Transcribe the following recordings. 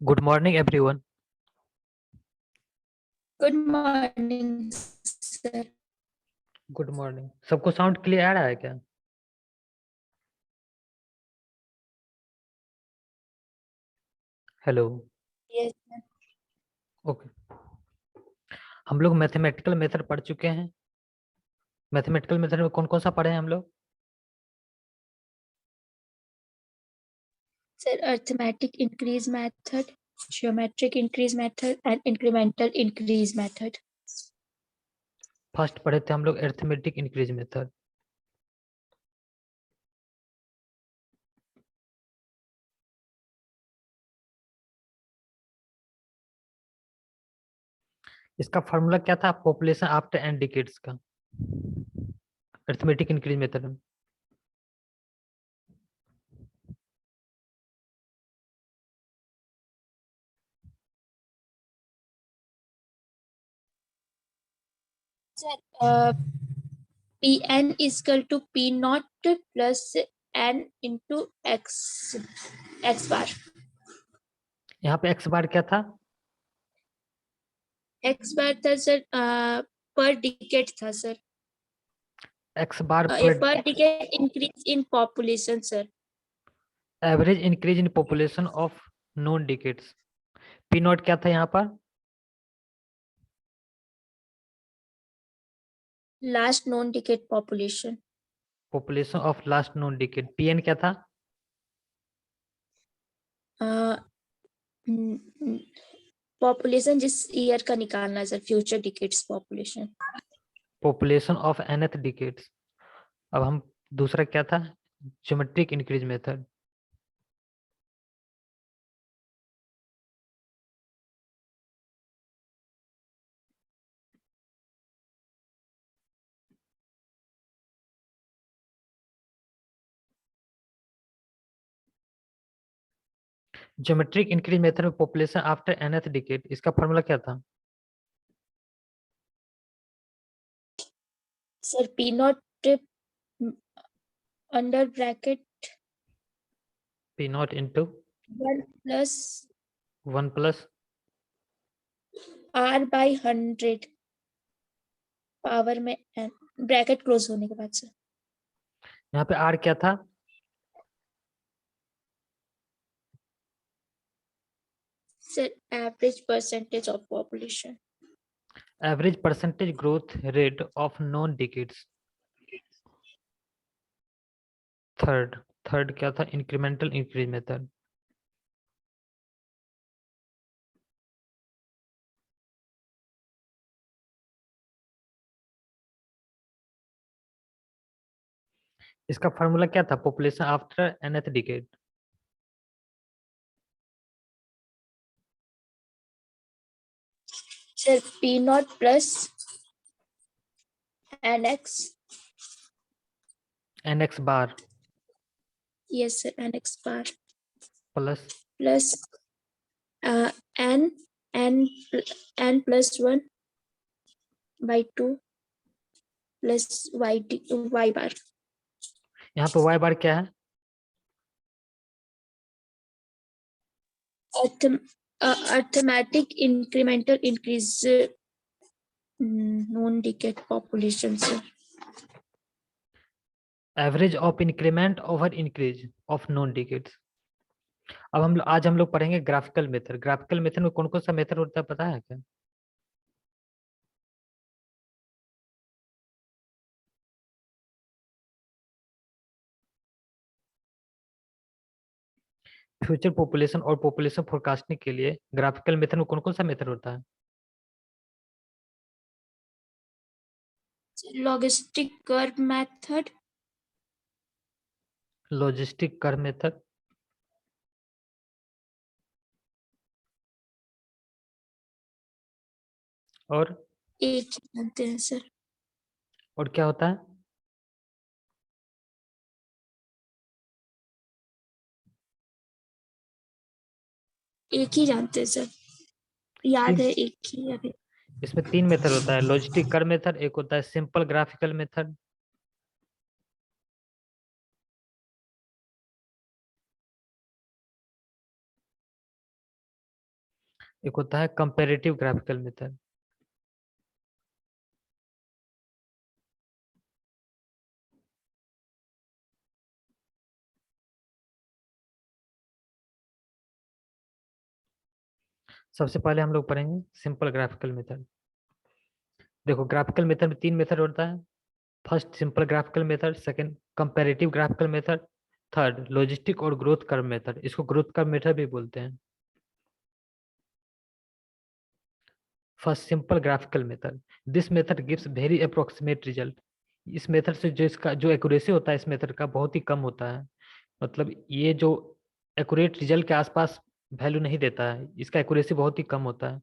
Good morning everyone. Good morning sir. Good morning. सबको sound clear आ रहा है क्या? हेलो। Yes sir. ओके। हम लोग मैथमेटिकल मेथड पढ़ चुके हैं। मैथमेटिकल मेथड में कौन कौन सा पढ़े हैं हम लोग? Sir arithmetic increase method, geometric increase method and incremental increase method. First पढ़े थे हम लोग अरिथमेटिक इंक्रीज मेथड। इसका फॉर्मूला क्या था पॉपुलेशन आफ्टर एंड डिकेड्स का, अरिथमेटिक इंक्रीज मेथड में? Sir P N is equal to P not plus N into X बार। यहाँ पे एक्स बार क्या था? एक्स बार था सर पर डिकेट था सर। एक्स बार पर per decade increase in population sir. Average increase in population of known decades. P naught क्या था यहाँ पर? Last known decade population. Population of last known decade. P N क्या था? Population जिस year का निकालना है sir, future decades population. Population of nth decades. अब हम दूसरा क्या था? Geometric increase method. Geometric increase method में पॉपुलेशन आफ्टर nth डिकेड, इसका फॉर्मूला क्या था? Sir P not under bracket P not into 1 + 1 plus r/100 power में n, ब्रैकेट क्लोज होने के बाद सर। यहाँ पे आर क्या था? Sir average percentage of population. Average percentage growth rate of known decades. Third third क्या था? Incremental increase method. इसका फॉर्मूला क्या था population after nth decade? Sir P not plus nx। nx bar yes sir, nx bar plus plus n n +1/2 plus y बार। यहाँ पे y बार क्या है? Arithmetic incremental increase non decade population sir. Average of increment over increase of known decades. अब आज हम लोग पढ़ेंगे graphical method. Graphical method में कौन कौन सा मेथड होता है पता है क्या? फ्यूचर पॉपुलेशन और पॉपुलेशन फोरकास्टिंग के लिए ग्राफिकल मेथड में कौन कौन सा मेथड होता है? Logistic curve method. Logistic curve method. और एक ही जानते हैं सर। और क्या होता है? एक ही जानते हैं सर, याद तीन। है एक ही अभी। इसमें तीन मेथड होता है, लॉजिस्टिक कर्व मेथड, एक होता है सिंपल ग्राफिकल मेथड, एक होता है कंपैरेटिव ग्राफिकल मेथड। सबसे पहले हम लोग पढ़ेंगे सिंपल ग्राफिकल मेथड। देखो ग्राफिकल मेथड में तीन मेथड होता है। First simple graphical method, second comparative graphical method, third logistic और ग्रोथ कर्व मेथड। इसको ग्रोथ कर्व मेथड भी बोलते हैं। First simple graphical method, this method gives very approximate result. इस मेथड से जो इसका जो एक्यूरेसी होता है इस मेथड का बहुत ही कम होता है। मतलब ये जो एक्यूरेट रिजल्ट के आसपास वैल्यू नहीं देता है, इसका एक्यूरेसी बहुत ही कम होता है।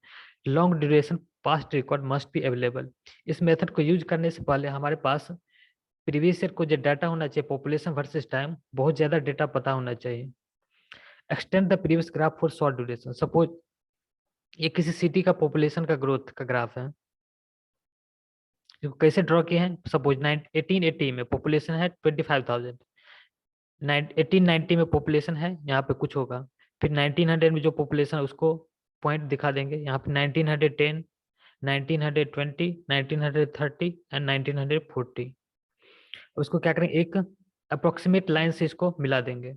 Long duration past record must be available. इस मेथड को यूज करने से पहले हमारे पास प्रीवियस ईयर को जो डाटा होना चाहिए पॉपुलेशन वर्सेस टाइम, बहुत ज्यादा डेटा पता होना चाहिए। Extend the previous graph for short duration. Suppose ये किसी सिटी का पॉपुलेशन का ग्रोथ का ग्राफ है। इसको कैसे ड्रॉ किए हैं? सपोज 1880 में पॉपुलेशन है 25,000, 1890 में पॉपुलेशन है यहाँ पे कुछ होगा, फिर 1900 में जो पॉपुलेशन है उसको पॉइंट दिखा देंगे यहाँ पे 1910, 1920, 1930 एंड 1940। उसको क्या करेंगे, एक अप्रोक्सीमेट लाइन से इसको मिला देंगे।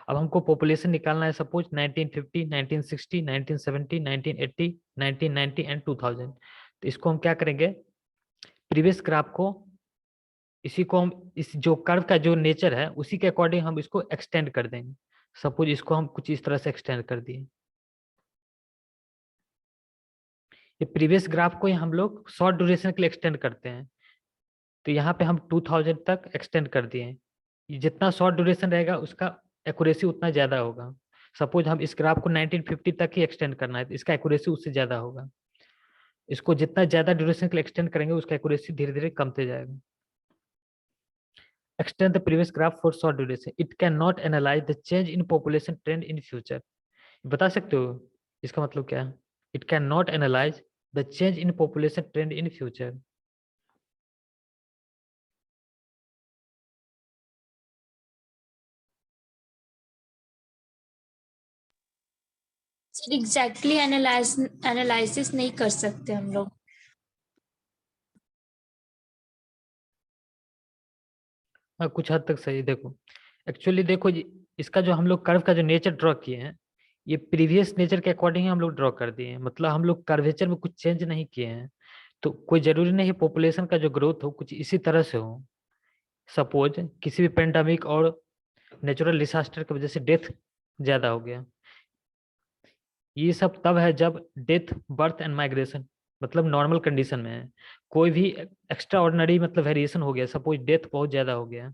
अब हमको पॉपुलेशन निकालना है सपोज 1950, 1960, 1970, 1980, 1990 एंड 2000। तो इसको हम क्या करेंगे, प्रीवियस ग्राफ को, इसी को हम इस जो कर्व का जो नेचर है उसी के अकॉर्डिंग हम इसको एक्सटेंड कर देंगे। सपोज इसको हम कुछ इस तरह से एक्सटेंड कर दिए। ये प्रीवियस ग्राफ को हम लोग शॉर्ट ड्यूरेशन के लिए एक्सटेंड करते हैं। तो यहाँ पे हम 2000 तक एक्सटेंड कर दिए। जितना शॉर्ट ड्यूरेशन रहेगा उसका एक्यूरेसी उतना ज्यादा होगा। सपोज हम इस ग्राफ को 1950 तक ही एक्सटेंड करना है तो इसका एक्यूरेसी उससे ज्यादा होगा। इसको जितना ज्यादा ड्यूरेशन के लिए एक्सटेंड करेंगे उसका एक्यूरेसी धीरे धीरे कमते जाएगा। Extend the previous graph for short duration. It cannot analyze the change in population trend in future. बता सकते हो इसका मतलब क्या है? It cannot analyze the change in population trend in future. Sir exactly analysis नहीं कर सकते हम लोग। हाँ कुछ हद तक सही। देखो एक्चुअली देखो इसका जो हम लोग कर्व का जो नेचर ड्रॉ किए हैं ये प्रीवियस नेचर के अकॉर्डिंग हम लोग ड्रॉ कर दिए हैं। मतलब हम लोग कर्वेचर में कुछ चेंज नहीं किए हैं। तो कोई जरूरी नहीं है पॉपुलेशन का जो ग्रोथ हो कुछ इसी तरह से हो। सपोज किसी भी पेंडेमिक और नेचुरल डिसास्टर की वजह से डेथ ज्यादा हो गया, ये सब तब है जब डेथ, बर्थ एंड माइग्रेशन मतलब नॉर्मल कंडीशन में है। कोई भी एक्स्ट्रा ऑर्डिनरी मतलब वेरिएशन हो गया, सपोज डेथ बहुत ज्यादा हो गया,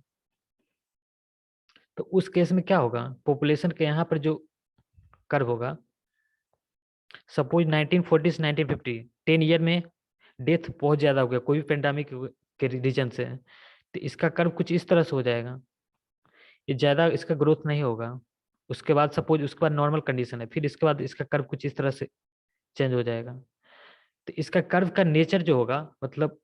तो उस केस में क्या होगा, पॉपुलेशन के यहाँ पर जो कर्व होगा, सपोज 1940 से 1950 10 ईयर में डेथ बहुत ज्यादा हो गया कोई भी पेंडेमिक के रीजन से, तो इसका कर्व कुछ इस तरह से हो जाएगा। ये ज्यादा इसका ग्रोथ नहीं होगा। उसके बाद सपोज उसके बाद नॉर्मल कंडीशन है, फिर इसके बाद इसका कर्व कुछ इस तरह से चेंज हो जाएगा। तो इसका कर्व का नेचर जो होगा मतलब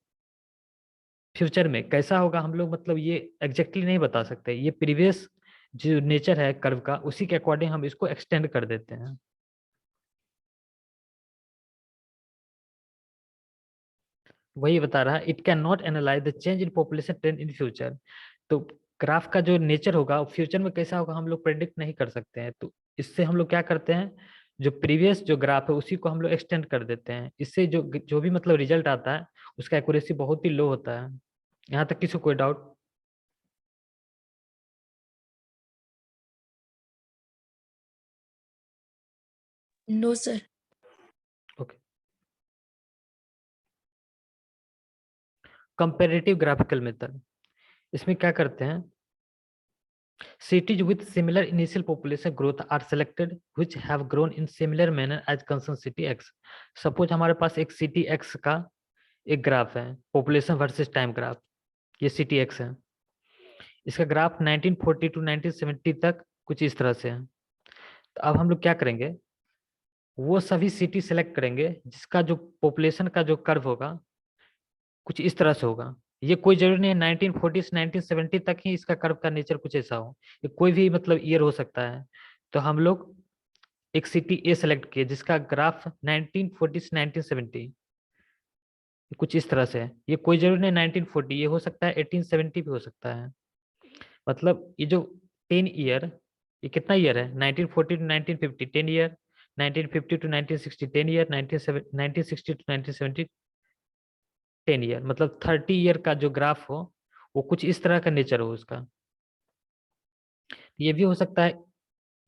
फ्यूचर में कैसा होगा हम लोग मतलब ये एग्जैक्टली नहीं बता सकते। ये प्रीवियस जो नेचर है कर्व का उसी के अकॉर्डिंग हम इसको एक्सटेंड कर देते हैं। वही बता रहा है, it can not analyse the change in population trend in future. तो ग्राफ का जो नेचर होगा फ्यूचर में कैसा होगा हम लोग प्रेडिक्ट नहीं कर सकते हैं। तो इससे हम लोग क्या करते हैं, जो प्रीवियस जो ग्राफ है उसी को हम लोग एक्सटेंड कर देते हैं। इससे जो जो भी मतलब रिजल्ट आता है उसका एक्यूरेसी बहुत ही लो होता है। यहाँ तक किसी को कोई doubt? No sir. Okay. Comparative graphical method, इसमें क्या करते हैं, cities with similar initial population growth are selected which have grown in similar manner as concerned city x। Suppose हमारे पास एक सिटी x का एक ग्राफ है, पॉपुलेशन वर्सेस टाइम ग्राफ। ये सिटी x है, इसका ग्राफ 1940 टू 1970 तक कुछ इस तरह से है। तो अब हम लोग क्या करेंगे, वो सभी सिटी सेलेक्ट करेंगे जिसका जो पॉपुलेशन का जो कर्व होगा कुछ इस तरह से होगा। ये कोई जरूरी नहीं है 1940 से 1970 तक ही इसका कर्व का नेचर कुछ ऐसा हो, ये कोई भी मतलब ईयर हो सकता है। तो हम लोग एक सिटी ए सेलेक्ट किए जिसका ग्राफ 1940 से 1970 कुछ इस तरह से है। ये कोई जरूरी नहीं 1940, ये हो सकता है 1870 भी हो सकता है। मतलब ये जो 10 ईयर, ये कितना ईयर है, 1940 to 1950 10 year, 1950 to 1960 10 year, 1960 to 1970 10 year, मतलब 30 ईयर का जो ग्राफ हो वो कुछ इस तरह का नेचर हो उसका। ये भी हो सकता है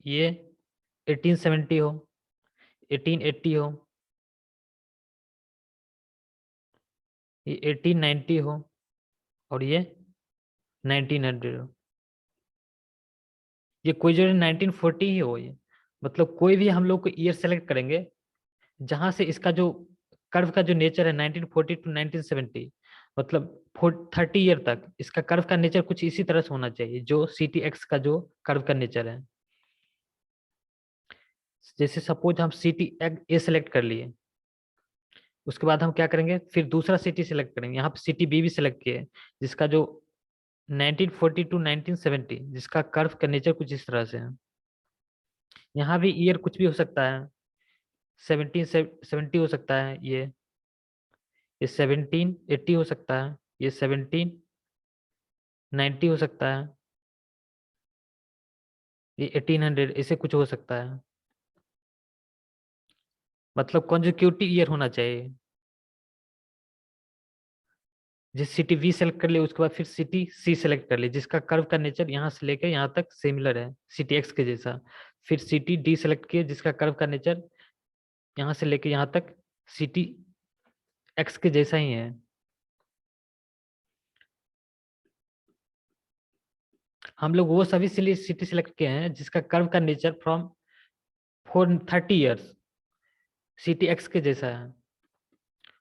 ये 1870 हो, 1880 हो, ये 1890 हो, और ये 1900 हो। ये कोई जो 1940 ही हो ये, मतलब कोई भी हम लोग को ईयर सेलेक्ट करेंगे जहां से इसका जो कर्व का जो नेचर है 1940 टू 1970, मतलब 30 ईयर तक इसका कर्व का नेचर कुछ इसी तरह से होना चाहिए जो सी टी एक्स का जो कर्व का नेचर है। जैसे सपोज हम सी टी ए सेलेक्ट कर लिए, उसके बाद हम क्या करेंगे, फिर दूसरा सिटी सेलेक्ट करेंगे, यहाँ पे सिटी बी भी सेलेक्ट किए जिसका जो 1940 टू 1970 जिसका कर्व का नेचर कुछ इस तरह से है। यहाँ भी ईयर कुछ भी हो सकता है, 1770 हो सकता है, ये 1780 हो सकता है, ये 1790 हो सकता है, ये 1800 ऐसे कुछ हो सकता है। मतलब कॉन्जिक्यूटिव ईयर होना चाहिए। जिस सिटी वी सेलेक्ट कर लिए उसके बाद फिर सिटी सी सेलेक्ट कर लिए जिसका कर्व का नेचर यहाँ से लेकर यहाँ तक सिमिलर है सिटी एक्स के जैसा। फिर सिटी डी सेलेक्ट किए जिसका कर्व का नेचर यहाँ से लेकर यहाँ तक सिटी एक्स के जैसा ही है। हम लोग वो सभी सिटी सेलेक्ट किए हैं जिसका कर्व का nature from 430 years city x के जैसा है।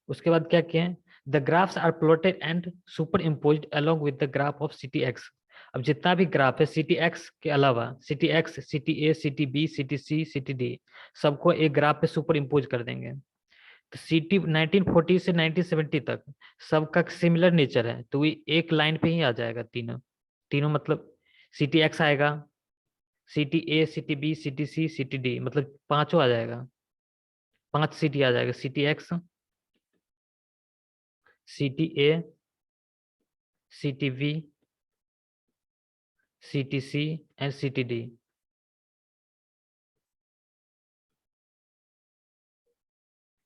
उसके बाद क्या किए, the graphs are plotted and superimpose along with the graph of city x. अब जितना भी ग्राफ है सिटी एक्स के अलावा city x, city A, city B, city C, city D, सबको एक ग्राफ पे सुपर इम्पोज कर देंगे। तो सिटी 1940 से 1970 तक सबका सिमिलर नेचर है तो ये एक लाइन पे ही आ जाएगा तीनों। तीनों मतलब सिटी एक्स आएगा, city A, city B, city C, city D, मतलब पांचों आ जाएगा, 5 सिटी आ जाएगा, city x, city A, city B, city C and city D.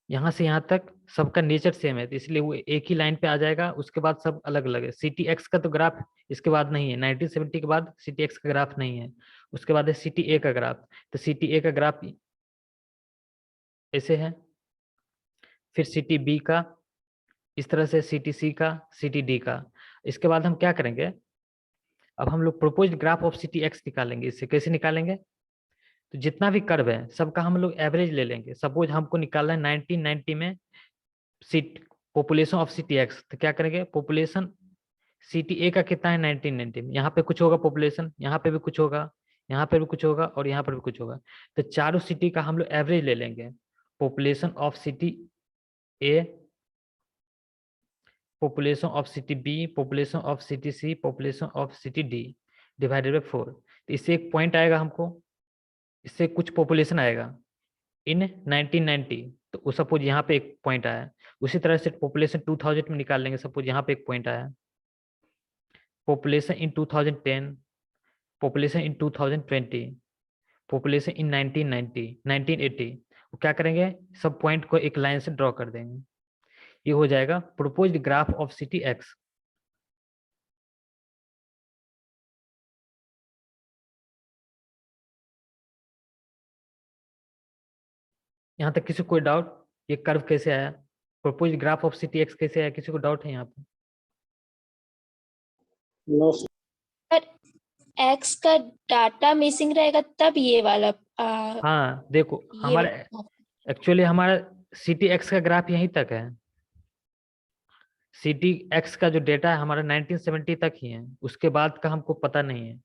यहाँ से यहाँ तक सबका नेचर सेम है तो इसलिए वो एक ही लाइन पे आ जाएगा। उसके बाद सब अलग अलग है। सिटी एक्स का तो ग्राफ इसके बाद नहीं है, 1970 के बाद सिटी एक्स का ग्राफ नहीं है। उसके बाद है सिटी ए का ग्राफ, तो सिटी ए का ग्राफ ऐसे है, फिर सिटी बी का इस तरह से, सिटी सी का, सिटी डी का। इसके बाद हम क्या करेंगे, अब हम लोग propose graph of city x निकालेंगे। इससे कैसे निकालेंगे, तो जितना भी कर्व है सबका हम लोग एवरेज ले लेंगे। सपोज हमको निकालना है 1990 में seat population of city x, तो क्या करेंगे, पॉपुलेशन सिटी ए का कितना है 1990 में, यहाँ पे कुछ होगा पॉपुलेशन, यहाँ पे भी कुछ होगा, यहाँ पे भी कुछ होगा और यहाँ पर भी कुछ होगा। तो चारों सिटी का हम लोग एवरेज ले लेंगे। Population of city A, population of city B, population of city C, population of city D divided by 4। तो इससे एक पॉइंट आएगा हमको, इससे कुछ पॉपुलेशन आएगा इन 1990, तो वो सपोज यहाँ पे एक पॉइंट आया। उसी तरह से पॉपुलेशन 2000 में निकाल लेंगे, सपोज यहाँ पे एक पॉइंट आया। Population in 2010, population in 2020, population in 1990, 1980। वो क्या करेंगे, सब पॉइंट को एक लाइन से ड्रॉ कर देंगे। ये हो जाएगा proposed graph of city x. यहाँ तक किसी को कोई डाउट, ये कर्व कैसे आया, proposed graph of city x कैसे आया, किसी को डाउट है यहाँ पे? नो पर एक्स का डाटा मिसिंग रहेगा तब ये वाला हाँ देखो ये हमारा एक्चुअली हमारा सिटी एक्स का ग्राफ यहीं तक है। सिटी एक्स का जो डेटा है हमारा 1970 तक ही है, उसके बाद का हमको पता नहीं है।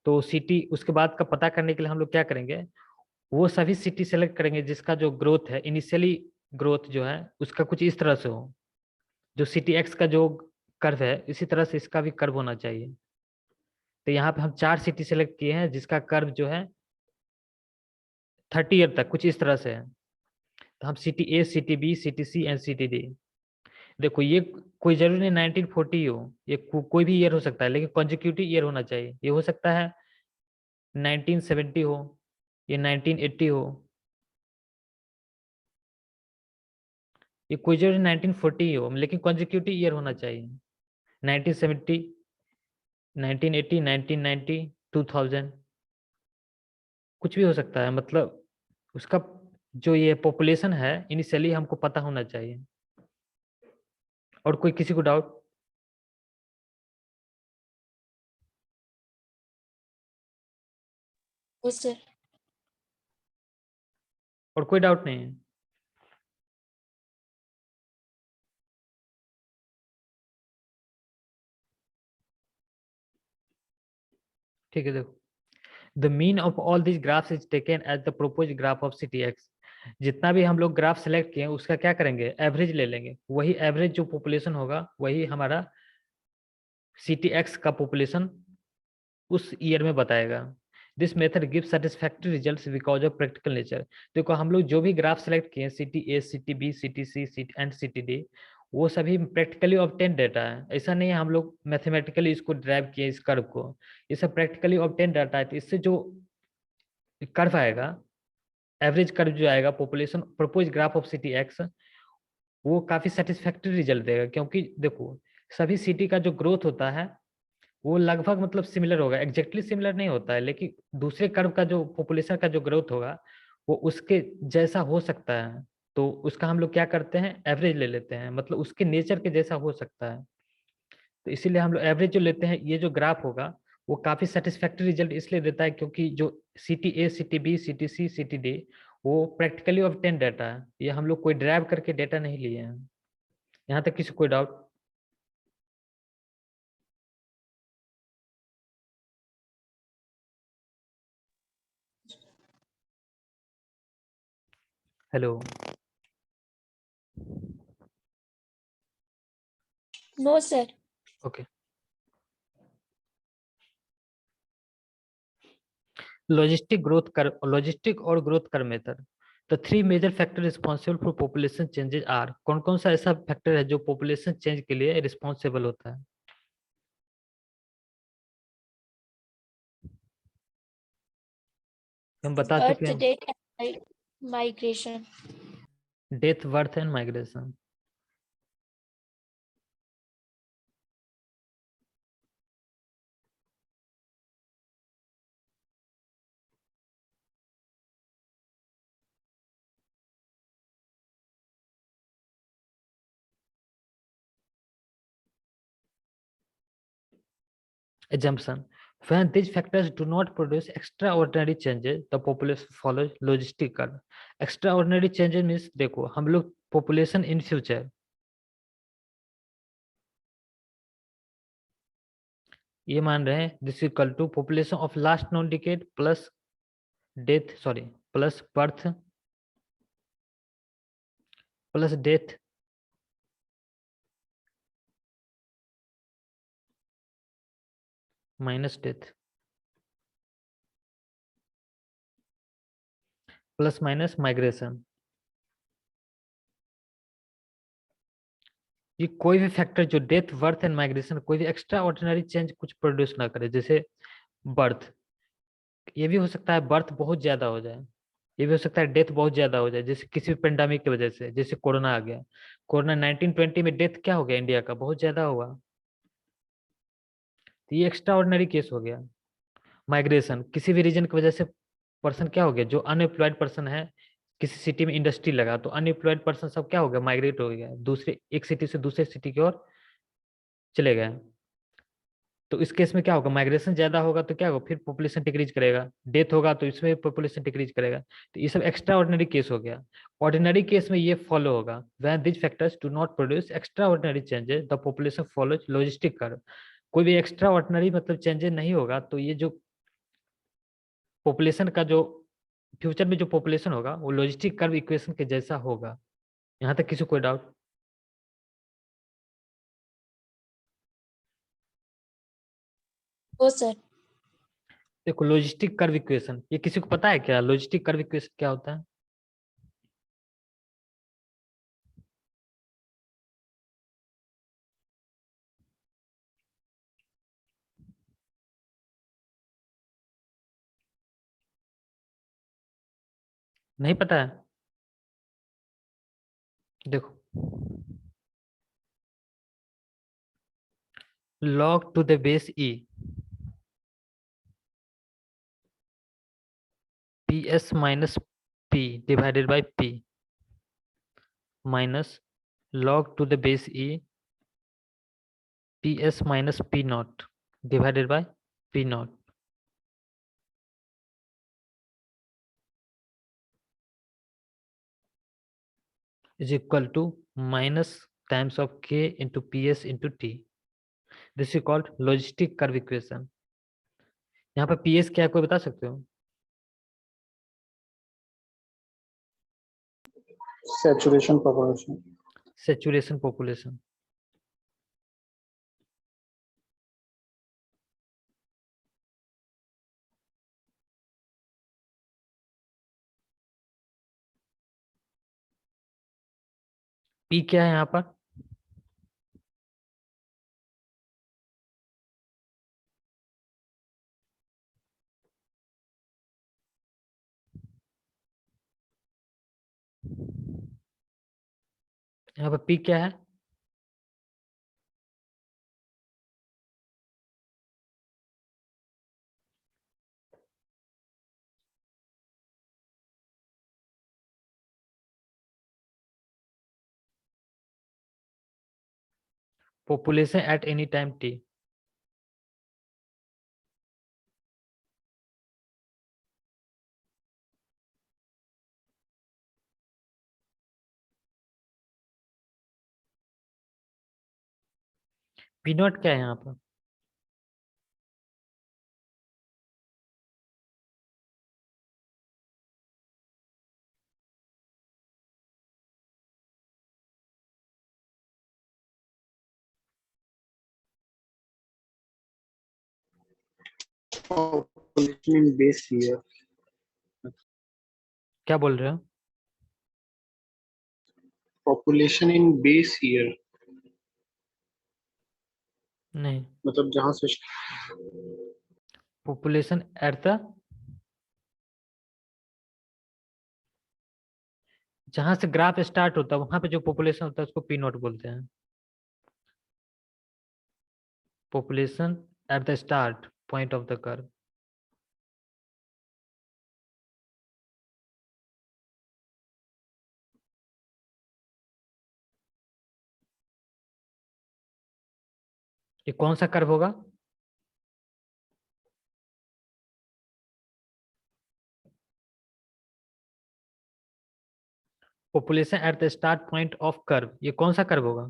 तो सिटी उसके बाद का पता करने के लिए हम लोग क्या करेंगे, वो सभी सिटी सेलेक्ट करेंगे जिसका जो ग्रोथ है इनिशियली, ग्रोथ जो है उसका कुछ इस तरह से हो, जो सिटी एक्स का जो कर्व है इसी तरह से इसका भी कर्व होना चाहिए। तो यहाँ पे हम 4 सिटी सेलेक्ट किए हैं जिसका कर्व जो है 30 ईयर तक कुछ इस तरह से है। तो हम city A, city B, city C and city D, देखो ये कोई जरूरी नहीं 1940 हो, ये कोई भी ईयर हो सकता है, लेकिन कॉन्जिक्यूटिव ईयर होना चाहिए। ये हो सकता है 1970 हो, ये 1980 हो, ये कोई जरूरी 1940 हो, लेकिन कॉन्जिक्यूटिव ईयर होना चाहिए। 1970, 1980, 1990, 2000, कुछ भी हो सकता है। मतलब उसका जो ये पॉपुलेशन है इनिशियली हमको पता होना चाहिए। और कोई किसी को डाउट? ओ सर। और कोई डाउट नहीं है? ठीक है, देखो the mean of all this graphs is taken as the propose graph of city x. जितना भी हम लोग ग्राफ सेलेक्ट किए उसका क्या करेंगे, एवरेज ले लेंगे। वही एवरेज जो पॉपुलेशन होगा वही हमारा सिटी एक्स का पॉपुलेशन उस ईयर में बताएगा। This method give satisfactory results because of practical nature. देखो हम लोग जो भी ग्राफ सेलेक्ट किए, city A, city B, city C, city and city D, वो सभी प्रैक्टिकली ऑब्टेन डेटा है। ऐसा नहीं है हम लोग मैथमेटिकली इसको ड्राइव किए इस कर्व को, ये सब प्रैक्टिकली ऑब्टेन डाटा है। तो इससे जो कर्व आएगा, एवरेज कर्व जो आएगा population propose graph of city x, वो काफी सेटिस्फैक्टरी रिजल्ट देगा। क्योंकि देखो सभी सिटी का जो ग्रोथ होता है वो लगभग मतलब सिमिलर होगा, एग्जैक्टली सिमिलर नहीं होता है, लेकिन दूसरे कर्व का जो पॉपुलेशन का जो ग्रोथ होगा वो उसके जैसा हो सकता है। तो उसका हम लोग क्या करते हैं, एवरेज ले लेते हैं, मतलब उसके नेचर के जैसा हो सकता है। तो इसीलिए हम लोग एवरेज जो लेते हैं, ये जो ग्राफ होगा वो काफी सेटिस्फैक्टरी रिजल्ट इसलिए देता है क्योंकि जो city A, city B, city C, city D, वो प्रैक्टिकली ऑब्टेन डाटा है। ये हम लोग कोई ड्राइव करके डाटा नहीं लिए हैं। यहाँ तक किसी कोई doubt? Hello? No sir. Okay. Logistic और ग्रोथ कर method. The three major factor responsible for population changes are. कौन कौन सा ऐसा फैक्टर है जो पॉपुलेशन चेंज के लिए रिस्पॉन्सिबल होता है? हम बता चुके बर्थ हैं, death and migration. Death, birth and migration. Assumption. When these factors do not produce extraordinary changes, the population follows logistic curve. Extraordinary changes means देखो हम लोग population in future, ये मान रहे हैं this equal to population of last known decade plus death, sorry, plus birth plus death minus death plus minus migration. ये कोई भी फैक्टर जो डेथ, बर्थ एंड माइग्रेशन कोई भी एक्स्ट्रा ऑर्डिनरी चेंज कुछ प्रोड्यूस ना करे। जैसे बर्थ, ये भी हो सकता है बर्थ बहुत ज्यादा हो जाए, ये भी हो सकता है डेथ बहुत ज्यादा हो जाए, जैसे किसी पेंडेमिक की वजह से, जैसे कोरोना आ गया। कोरोना 1920 में डेथ क्या हो गया इंडिया का, बहुत ज्यादा हुआ। तो ये एक्स्ट्रा ऑर्डिनरी केस हो गया। माइग्रेशन, किसी भी रीजन की वजह से पर्सन क्या हो गया, जो अनएम्प्लॉयड पर्सन है, किसी सिटी में इंडस्ट्री लगा तो अनएम्प्लॉयड पर्सन सब क्या हो गया, माइग्रेट हो गया, दूसरे एक सिटी से दूसरे सिटी की ओर चले गए। तो इस केस में क्या होगा, माइग्रेशन ज्यादा होगा तो क्या होगा, फिर पॉपुलेशन डिक्रीज करेगा। डेथ होगा तो इसमें पॉपुलेशन डिक्रीज करेगा। तो ये सब एक्स्ट्रा ऑर्डिनरी केस हो गया। ऑर्डिनरी केस में ये फॉलो होगा, when this factors do not produce extra ordinary changes the population follows logistic curve. कोई भी एक्स्ट्रा ऑर्डिनरी मतलब चेंजेस नहीं होगा तो ये जो पॉपुलेशन का जो फ्यूचर में जो पॉपुलेशन होगा वो लॉजिस्टिक कर्व इक्वेशन के जैसा होगा। यहाँ तक किसी कोई डाउट? ओ सर। देखो लॉजिस्टिक कर्व इक्वेशन, ये किसी को पता है क्या लॉजिस्टिक कर्व इक्वेशन क्या होता है? नहीं पता है? देखो, log to the base e ps minus p divided by p minus log to the base e ps minus p naught divided by p naught is equal to minus times of k into ps into t. This is called logistic curve equation. यहाँ पर ps क्या है कोई बता सकते हो? saturation population. Saturation population. p क्या है यहाँ पर? यहाँ पर p क्या है? Population at any time t. p not क्या है यहाँ पर? Population in base year. क्या बोल रहे हो? Population in base year. नहीं, मतलब जहाँ से पॉपुलेशन एट द, जहां से ग्राफ स्टार्ट होता है वहां पे जो पॉपुलेशन होता है उसको पी नॉट बोलते हैं. Population at the start point of the curve. ये कौन सा कर्व होगा? Population at the start point of curve, ये कौन सा कर्व होगा?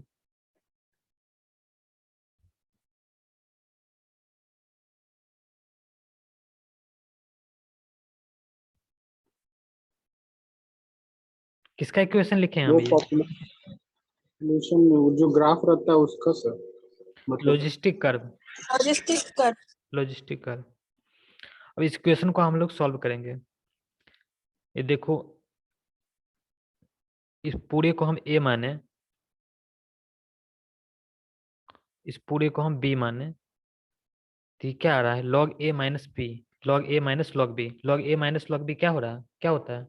किसका इक्वेशन लिखे हैं वो हम ये? पॉपुलेशन में वो जो ग्राफ रहता है उसका सर मतलब logistic curve. Logistic curve. Logistic curve. अब इस इक्वेशन को हम लोग सॉल्व करेंगे. ये देखो, इस पूरे को हम a माने, इस पूरे को हम b माने, तो ये क्या आ रहा है? log a minus p, log a minus log b. log a minus log b क्या हो रहा है, क्या होता है?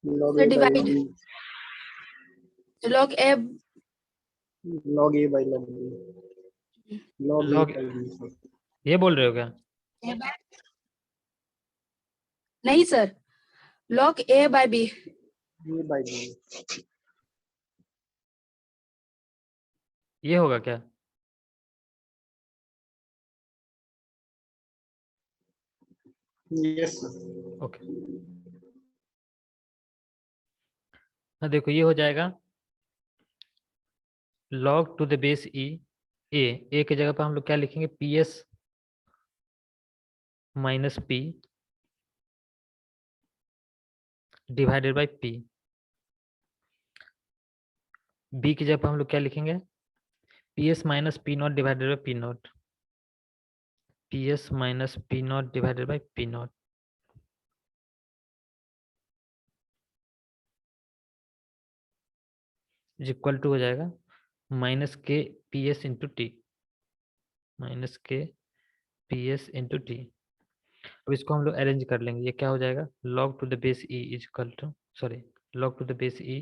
log So a by divide log log a log a by log b log a log, by b. ये बोल रहे हो क्या? नहीं sir, log a by b. a by b. ये होगा क्या? Yes sir. ओके. हाँ देखो, ये हो जाएगा log to the base e, a की जगह पर हम लोग क्या लिखेंगे? ps minus p divided by p. B की जगह पर हम लोग क्या लिखेंगे, P S minus P not divided by P naught, P S minus P not divided by P not is equal to हो जाएगा minus K P S into T, minus K P S into T. अब इसको हम लोग arrange कर लेंगे, ये क्या हो जाएगा, log to the base E is equal to, sorry, log to the base E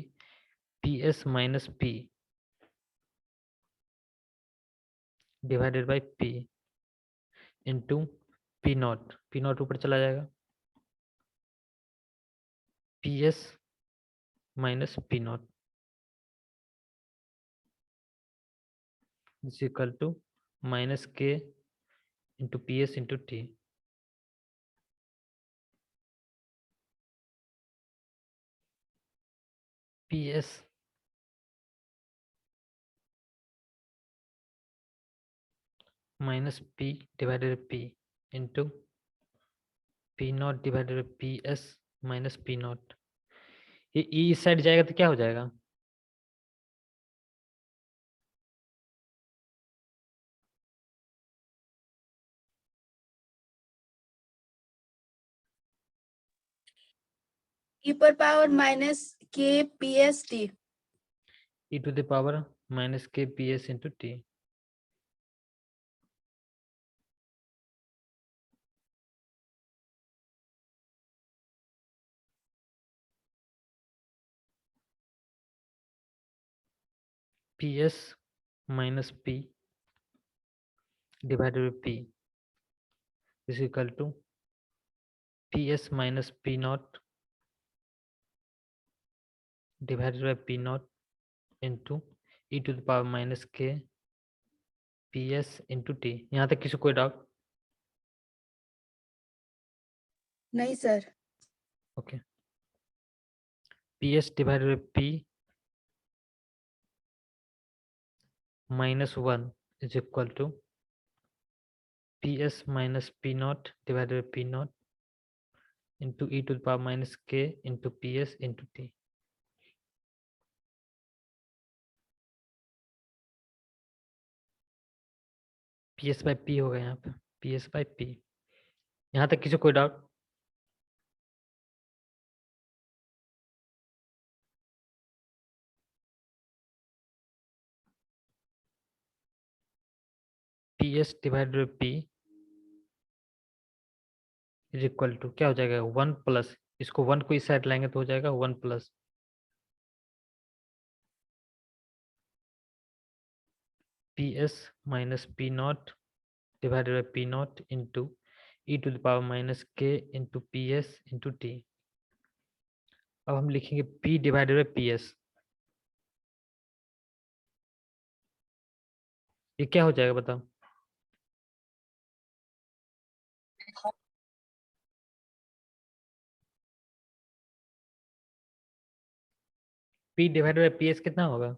P S minus P divided by P into P not ऊपर चला जाएगा, P S minus P not is equal to minus K into P S into T. P S minus P divided P into P not divided P S minus P not. ये E इस side जाएगा तो क्या हो जाएगा, e पर power minus K P S T. E to the power minus K P S into T. P S minus P divided by P is equal to P S minus P not divided by P not into E to the power minus K P S into T. यहाँ तक किसी कोई doubt? नहीं sir. Okay, P S divided by P minus one is equal to P S minus P not divided by P not into E to the power minus K into P S into T. P S by P होगा यहाँ पे, P S by P. यहाँ तक किसी कोई doubt? P S divided by P is equal to क्या हो जाएगा, वन प्लस, इसको वन को इस साइड लाएंगे तो हो जाएगा one plus P S minus P not divided by P not into E to the power minus K into P S into T. अब हम लिखेंगे p divided by P S, ये क्या हो जाएगा बताओ, p divided by P S कितना होगा,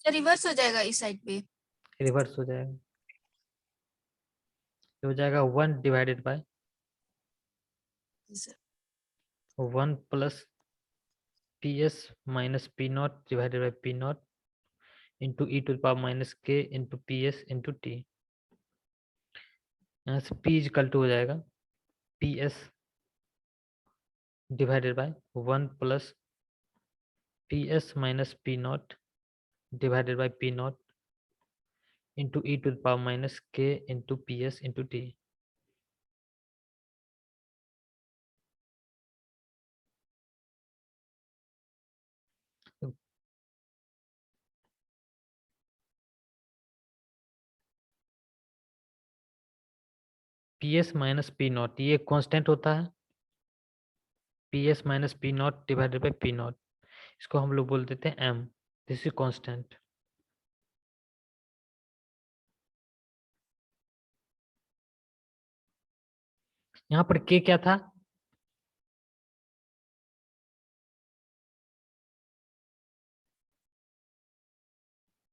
रिवर्स हो जाएगा इस साइड पे। रिवर्स हो जाएगा, ये हो जाएगा one divided by one plus P S minus P not divided by P not into E to the power minus K into P S into T. यहाँ से p इजकल टू हो जाएगा P S divided by one plus P S minus P not divided by P not into E to the power minus K into P S into T. P S minus P not ये constant होता है, P S minus P not divided by P not, इसको हम लोग बोल देते हैं m, this is constant. यहाँ पर k क्या था,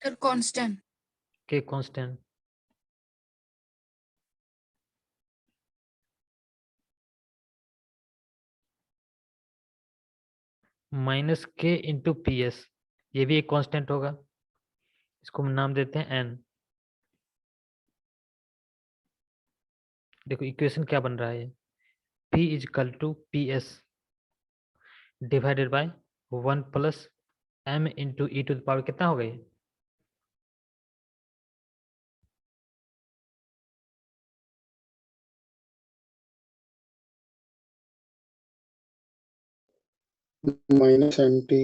sir constant. k constant, minus K into P S, ये भी एक कांस्टेंट होगा, इसको हम नाम देते हैं एन। देखो इक्वेशन क्या बन रहा है, P is equal to P S divided by 1 plus m into E to the power कितना हो गई, माइनस एंटी।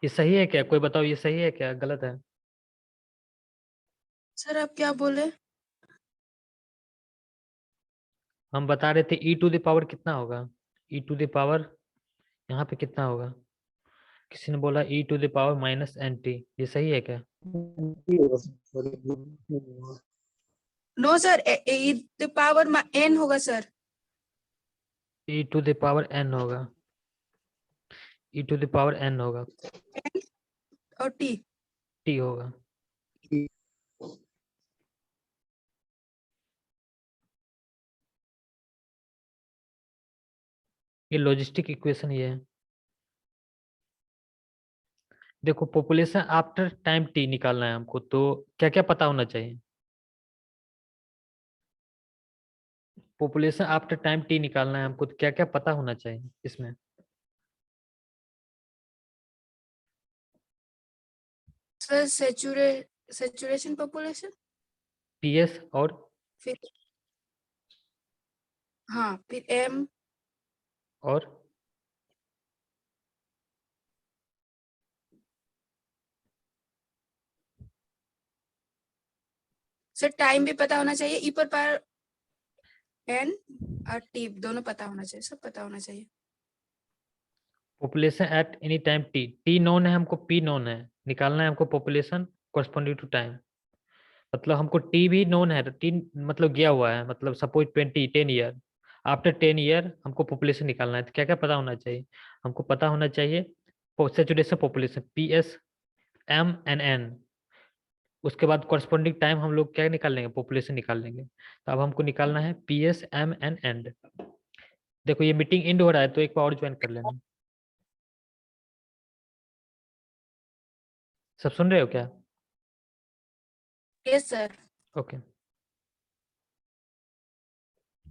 ये सही है क्या, कोई बताओ ये सही है क्या गलत है। सर आप क्या बोले? हम बता रहे थे ई टू द पावर कितना होगा, ई टू द पावर यहाँ पे कितना होगा, किसी ने बोला E to the power minus N T, ये सही है क्या। No sir, the power n होगा sir. E to the power N होगा, E to the power N होगा, और t। टी होगा। ये लॉजिस्टिक इक्वेशन ये है। देखो पॉपुलेशन आफ्टर टाइम टी निकालना है हमको, तो क्या क्या पता होना चाहिए। पॉपुलेशन आफ्टर टाइम टी निकालना है हमको, तो क्या क्या पता होना चाहिए इसमें। सर सेचुरेशन पॉपुलेशन, पीएस और फिर हाँ फिर m, और सर टाइम भी पता होना चाहिए, e पर पावर n और t दोनों पता होना चाहिए, सब पता होना चाहिए। Population at any time T, T known है हमको, पी नोन है, निकालना है हमको पॉपुलेशन कोरस्पॉन्डिंग टू टाइम। मतलब हमको टी भी नोन है, तो टी मतलब गया हुआ है, मतलब सपोज 10 ईयर, आफ्टर 10 ईयर हमको पॉपुलेशन निकालना है, तो क्या क्या पता होना चाहिए। हमको पता होना चाहिए saturation population P S M N N, उसके बाद कॉरस्पॉन्डिंग टाइम हम लोग क्या निकाल लेंगे, पॉपुलेशन निकाल लेंगे। तो अब हमको निकालना है P S M N and. देखो ये मीटिंग एंड हो रहा है, तो एक बार और ज्वाइन कर लेना। सब सुन रहे हो क्या। Yes sir. ओके।